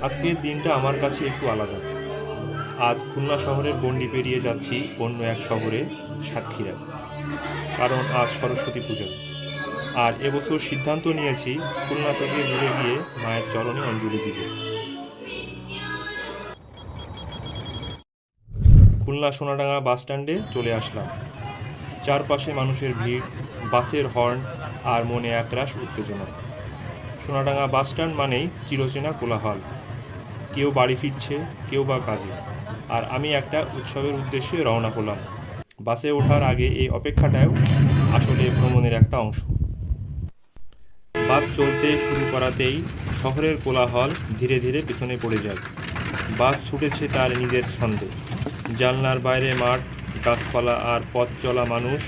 আজকের দিনটা আমার কাছে একটু আলাদা। আজ খুলনা শহরের গণ্ডি পেরিয়ে যাচ্ছি অন্য এক শহরে, সাতক্ষীরা। কারণ আজ সরস্বতী পূজা। আর এবছর সিদ্ধান্ত নিয়েছি খুলনা থেকে দূরে গিয়ে মায়ের চরণে অঞ্জলি দিব। খুলনা সোনাডাঙ্গা বাস স্ট্যান্ডে চলে আসলাম। চারপাশে মানুষের ভিড়, বাসের হর্ন আর মনে একরাশ উত্তেজনা। সোনাডাঙ্গা বাস স্ট্যান্ড মানেই চিরচেনা কোলাহল। কেউ বাড়ি ফিরছে, কেউ বা কাজে। আর আমি একটা উৎসবের উদ্দেশ্যে রওনা হলাম। বাসে ওঠার আগে এই অপেক্ষাটাও আসলে ভ্রমণের একটা অংশ। বাস চলতে শুরু করাতেই শহরের কোলাহল ধীরে ধীরে পেছনে পড়ে যায়। বাস ছুটেছে তার নিজের ছন্দে। জানলার বাইরে মাঠ, গাছপালা আর পথ চলা মানুষ,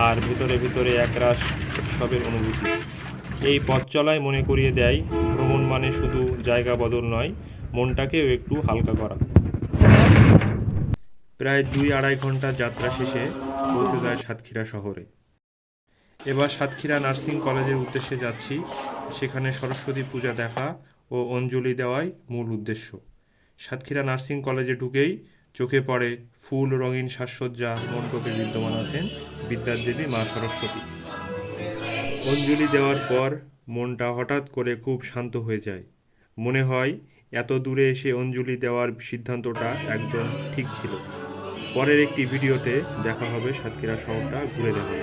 আর ভেতরে ভেতরে একরাশ উৎসবের অনুভূতি। এই পথ চলায় মনে করিয়ে দেয় ভ্রমণ মানে শুধু জায়গা বদল নয়, মনটাকেও একটু হালকা করা। প্রায় 2-2.5 ঘন্টা যাত্রা শেষে পৌঁছে যায় সাতক্ষীরা শহরে। এবার সাতক্ষীরা নার্সিং কলেজের উদ্দেশ্যে যাচ্ছি। সেখানে সরস্বতী পূজা দেখা ও অঞ্জলি দেওয়াই মূল উদ্দেশ্য। সাতক্ষীরা নার্সিং কলেজে ঢুকেই চোখে পড়ে ফুল রঙিন সাজসজ্জা মণ্ডপে বিদ্যমান আছেন বিদ্যাদেবী মা সরস্বতী। অঞ্জলি দেওয়ার পর মনটা হঠাৎ করে খুব শান্ত হয়ে যায়। মনে হয় এত দূরে এসে অঞ্জলি দেওয়ার সিদ্ধান্তটা একদম ঠিক ছিল। পরের একটি ভিডিওতে দেখা হবে সাতক্ষীরা শহরটা ঘুরে দেখা।